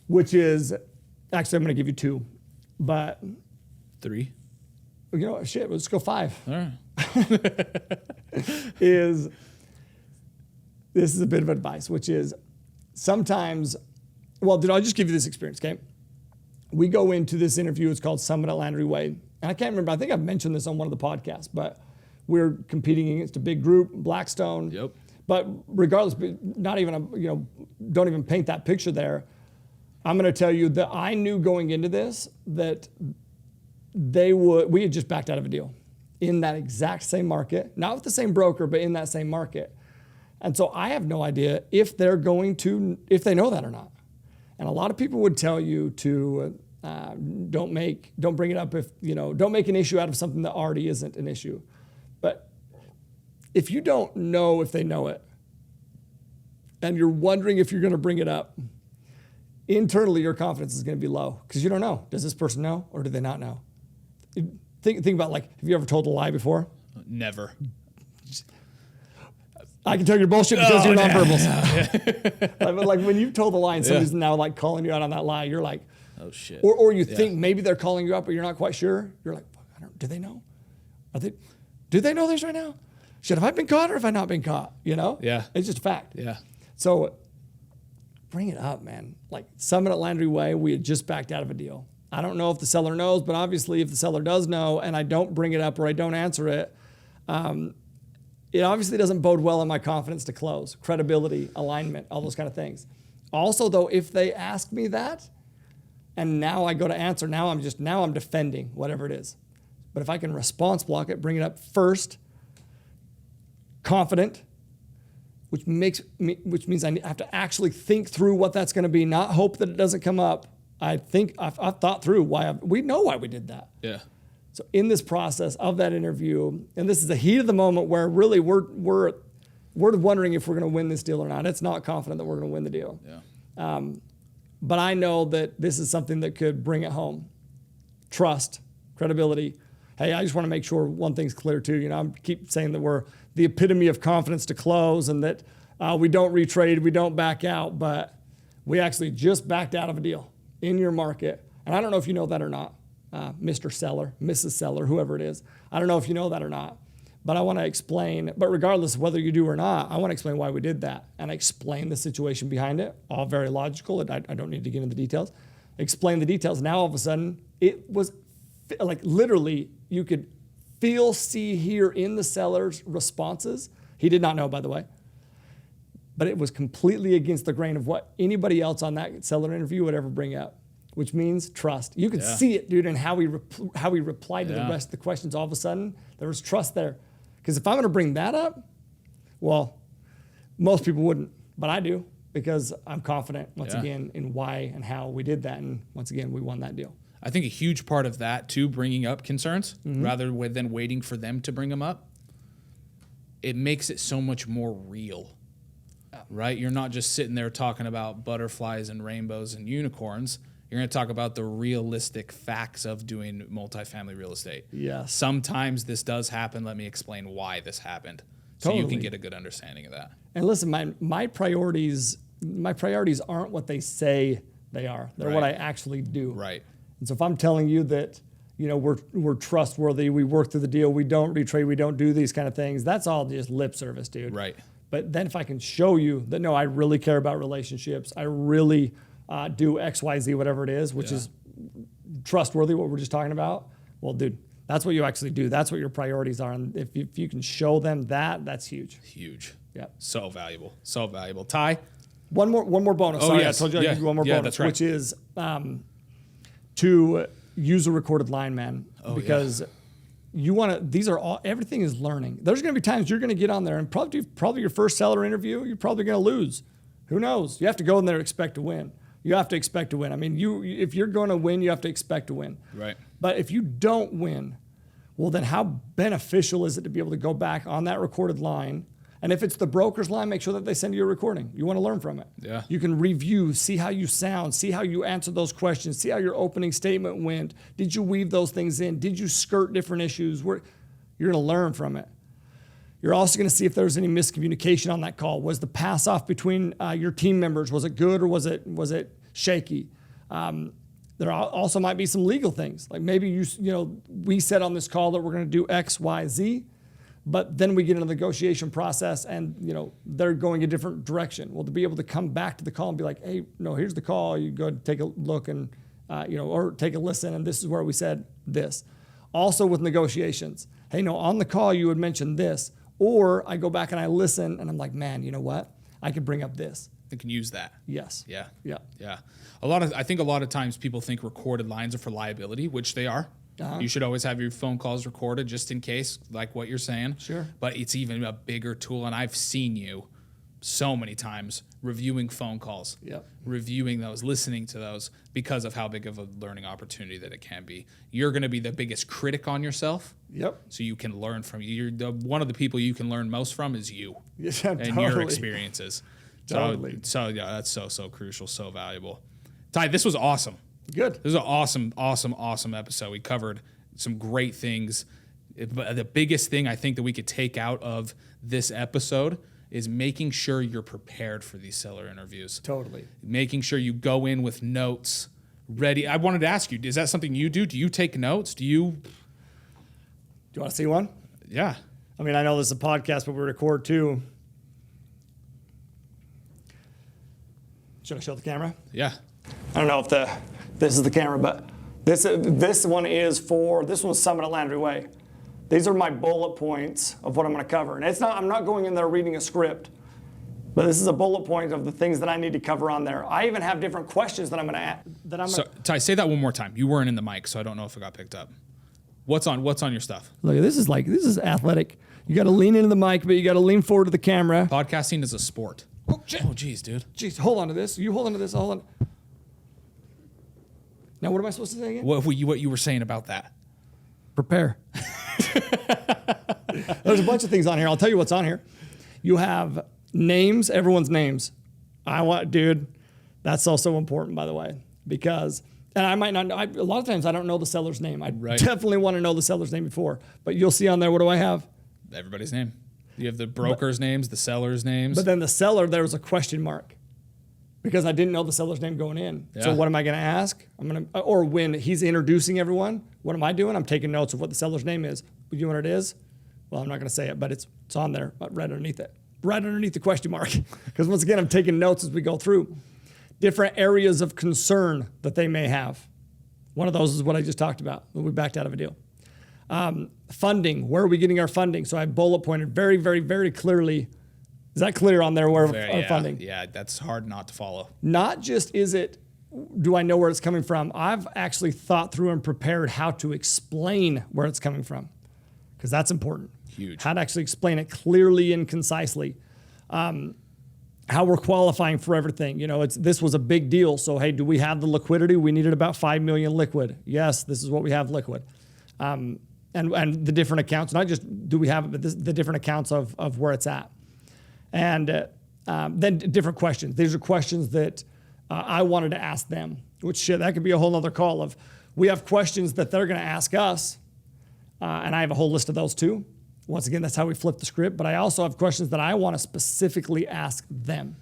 which is, actually, I'm going to give you 2, but 3. Shit, let's go 5. All right. This is a bit of advice, which is sometimes, I'll just give you this experience, okay? We go into this interview, it's called Summit at Landry Way. And I can't remember, I think I've mentioned this on one of the podcasts, but we're competing against a big group, Blackstone. Yep. But regardless, not even, don't even paint that picture there. I'm going to tell you that I knew going into this that we had just backed out of a deal in that exact same market, not with the same broker, but in that same market. And so I have no idea if they know that or not. And a lot of people would tell you to don't bring it up don't make an issue out of something that already isn't an issue. But if you don't know if they know it, and you're wondering if you're going to bring it up, internally your confidence is going to be low because you don't know. Does this person know or do they not know? Think about, like, have you ever told a lie before? Never. I can tell you're bullshit because you're nonverbals. But like when you've told a lie and somebody's now like calling you out on that lie, you're like, oh shit. Or you think maybe they're calling you out, but you're not quite sure. You're like, do they know? Do they know this right now? Shit, have I been caught or have I not been caught? Yeah. It's just a fact. Yeah. So bring it up, man. Like Summit at Landry Way, we had just backed out of a deal. I don't know if the seller knows, but obviously if the seller does know and I don't bring it up or I don't answer it, it obviously doesn't bode well in my confidence to close, credibility, alignment, all those kind of things. Also, though, if they ask me that, and now I go to answer, now I'm defending whatever it is. But if I can response block it, bring it up first, confident, which means I have to actually think through what that's going to be, not hope that it doesn't come up. I've thought through we know why we did that. Yeah. So in this process of that interview, and this is the heat of the moment where really we're wondering if we're going to win this deal or not. It's not confident that we're going to win the deal. Yeah. But I know that this is something that could bring it home. Trust, credibility. Hey, I just want to make sure one thing's clear too. I keep saying that we're the epitome of confidence to close and that we don't retrade, we don't back out, but we actually just backed out of a deal in your market. And I don't know if you know that or not. Mr. Seller, Mrs. Seller, whoever it is. I don't know if you know that or not, but I want to explain, but regardless of whether you do or not, I want to explain why we did that and explain the situation behind it, all very logical. I don't need to get into the details. Explain the details. Now all of a sudden, it was like literally you could feel, see, hear in the seller's responses. He did not know, by the way, but it was completely against the grain of what anybody else on that seller interview would ever bring up. Which means trust. You could see it, dude, in how we replied to the rest of the questions. All of a sudden, there was trust there. Because if I'm going to bring that up, well, most people wouldn't, but I do because I'm confident, once again, in why and how we did that. And once again, we won that deal. I think a huge part of that, too, bringing up concerns rather than waiting for them to bring them up, it makes it so much more real, right? You're not just sitting there talking about butterflies and rainbows and unicorns. You're going to talk about the realistic facts of doing multifamily real estate. Yes. Sometimes this does happen. Let me explain why this happened, so you can get a good understanding of that. And listen, my priorities aren't what they say they are. They're what I actually do. Right. And so if I'm telling you that, we're trustworthy, we work through the deal, we don't retrade, we don't do these kind of things, that's all just lip service, dude. Right. But then if I can show you that, no, I really care about relationships, I really do X, Y, Z, whatever it is, which is trustworthy, what we're just talking about. Well, dude, that's what you actually do. That's what your priorities are. And if you can show them that, that's huge. Huge. Yeah. So valuable. So valuable. Ty? One more bonus. Oh, Sorry, yes. I told you I'd give you one more bonus, that's right. which is to use a recorded line, man. Because you want to, everything is learning. There's going to be times you're going to get on there and probably your first seller interview, you're probably going to lose. Who knows? You have to go in there and expect to win. You have to expect to win. I mean, if you're going to win, you have to expect to win. Right. But if you don't win, well, then how beneficial is it to be able to go back on that recorded line And if it's the broker's line, make sure that they send you a recording. You want to learn from it. Yeah. You can review, see how you sound, see how you answer those questions, see how your opening statement went. Did you weave those things in? Did you skirt different issues? You're going to learn from it. You're also going to see if there's any miscommunication on that call. Was the pass off between your team members, was it good or was it shaky? There also might be some legal things. Like maybe we said on this call that we're going to do X, Y, Z, but then we get into the negotiation process and they're going a different direction. Well, to be able to come back to the call and be like, hey, no, here's the call. You go take a look and or take a listen, and this is where we said this. Also with negotiations, hey, no, on the call you would mention this. Or I go back and I listen and I'm like, man, you know what? I could bring up this. They can use that. Yes. Yeah. Yeah. Yeah. I think a lot of times people think recorded lines are for liability, which they are. You should always have your phone calls recorded just in case, like what you're saying. Sure. But it's even a bigger tool. And I've seen you so many times reviewing phone calls, reviewing those, listening to those because of how big of a learning opportunity that it can be. You're going to be the biggest critic on yourself. Yep. So you can learn from you. One of the people you can learn most from is you and totally. your experiences. Totally. So yeah, that's so crucial, so valuable. Ty, this was awesome. Good. This is an awesome episode. We covered some great things. But the biggest thing I think that we could take out of this episode is making sure you're prepared for these seller interviews. Totally. Making sure you go in with notes ready. I wanted to ask you, is that something you do? Do you take notes? Do you want to see one? Yeah. I mean, I know this is a podcast, but we record too. Should I show the camera? Yeah. I don't know if this is the camera, but this one's Summit at Landry Way. These are my bullet points of what I'm going to cover. And I'm not going in there reading a script, but this is a bullet point of the things that I need to cover on there. I even have different questions that I'm going to ask. Ty, say that one more time. You weren't in the mic, so I don't know if it got picked up. What's on your stuff? Look, this is athletic. You got to lean into the mic, but you got to lean forward to the camera. Podcasting is a sport. Oh, jeez, dude. Jeez, hold on to this. You hold on to this. Hold on. Now, what am I supposed to say again? What you were saying about that? Prepare. There's a bunch of things on here. I'll tell you what's on here. You have names, everyone's names. Dude, that's also important, by the way, because, and I might not know, a lot of times I don't know the seller's name. I definitely want to know the seller's name before, but you'll see on there, what do I have? Everybody's name. You have the broker's names, the seller's names. But then the seller, there was a question mark because I didn't know the seller's name going in. Yeah. So what am I going to ask? Or when he's introducing everyone, what am I doing? I'm taking notes of what the seller's name is. You know what it is? Well, I'm not going to say it, but it's on there, right underneath it, right underneath the question mark. Because once again, I'm taking notes as we go through different areas of concern that they may have. One of those is what I just talked about when we backed out of a deal. Funding, where are we getting our funding? So I bullet pointed very, very, very clearly. Is that clear on there where our funding? Yeah, that's hard not to follow. Not just do I know where it's coming from? I've actually thought through and prepared how to explain where it's coming from, because that's important. Huge. How to actually explain it clearly and concisely. How we're qualifying for everything. This was a big deal. So, hey, do we have the liquidity? We needed about $5 million liquid. Yes, this is what we have liquid. And the different accounts, not just do we have it, but the different accounts of where it's at. And then different questions. These are questions that I wanted to ask them, which that could be a whole nother call of, we have questions that they're going to ask us. And I have a whole list of those too. Once again, that's how we flip the script. But I also have questions that I want to specifically ask them.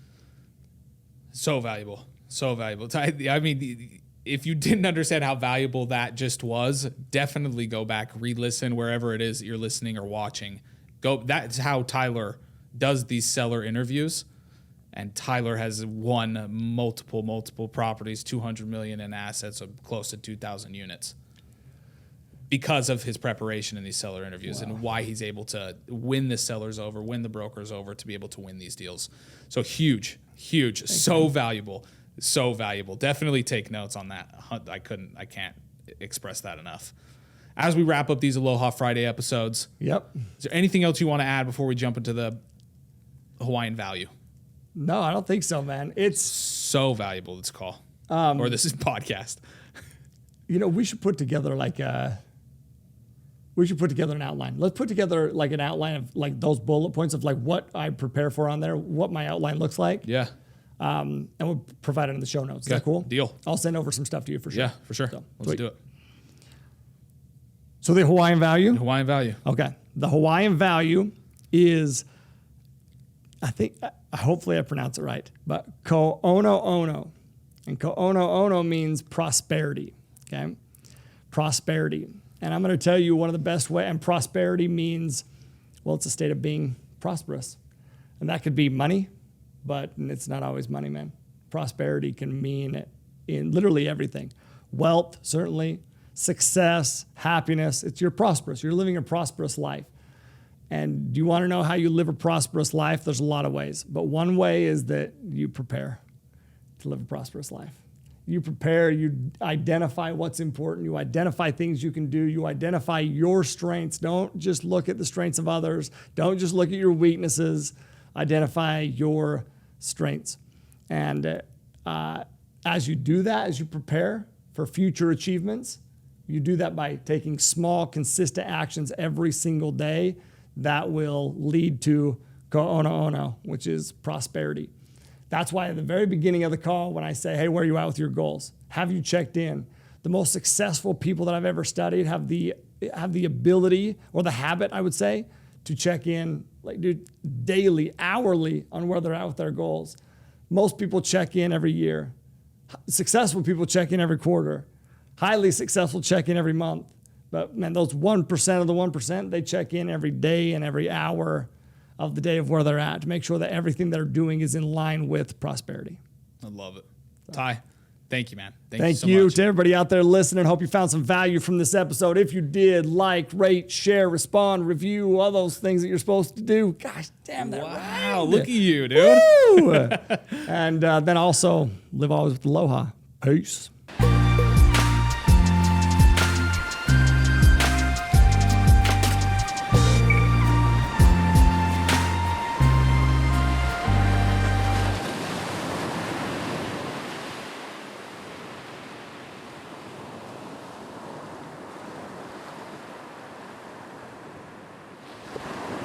So valuable. So valuable. I mean, if you didn't understand how valuable that just was, definitely go back, re-listen wherever it is that you're listening or watching. That's how Tyler does these seller interviews. And Tyler has won multiple properties, 200 million in assets of close to 2,000 units. Because of his preparation in these seller interviews and why he's able to win the sellers over, win the brokers over to be able to win these deals. So huge, so valuable. Definitely take notes on that. I can't express that enough. As we wrap up these Aloha Friday episodes, Yep. Is there anything else you want to add before we jump into the Hawaiian value? No, I don't think so, man. It's so valuable, this call. Or this is podcast. We should put together like we should put together an outline. Let's put together like an outline of like those bullet points of like what I prepare for on there, what my outline looks like. Yeah. And we'll provide it in the show notes. Is that cool? Deal. I'll send over some stuff to you for sure. Yeah, for sure. So, Let's do it. So the Hawaiian value. Hawaiian value. Okay. The Hawaiian value is, I think, hopefully I pronounce it right, but ko'ono-ono. And ko'ono-ono means prosperity. Okay. Prosperity. And I'm going to tell you one of the best ways, and prosperity means, well, it's a state of being prosperous. And that could be money, but it's not always money, man. Prosperity can mean in literally everything. Wealth, certainly. Success, happiness. You're prosperous. You're living a prosperous life. And do you want to know how you live a prosperous life? There's a lot of ways. But one way is that you prepare to live a prosperous life. You prepare, you identify what's important, you identify things you can do, you identify your strengths. Don't just look at the strengths of others. Don't just look at your weaknesses. Identify your strengths. And as you do that, as you prepare for future achievements, you do that by taking small, consistent actions every single day that will lead to ko'ono-ono, which is prosperity. That's why at the very beginning of the call, when I say, hey, where are you at with your goals? Have you checked in? The most successful people that I've ever studied have the ability, or the habit, I would say, to check in, like, dude, daily, hourly on where they're at with their goals. Most people check in every year. Successful people check in every quarter. Highly successful check in every month. But man, those 1% of the 1%, they check in every day and every hour of the day of where they're at to make sure that everything they're doing is in line with prosperity. I love it. Ty, thank you, man. Thank so you much. to everybody out there listening. Hope you found some value from this episode. If you did, like, rate, share, respond, review, all those things that you're supposed to do. Gosh damn, that Wow, rhymed. look at you, dude. Woo! And then also live always with aloha. Peace.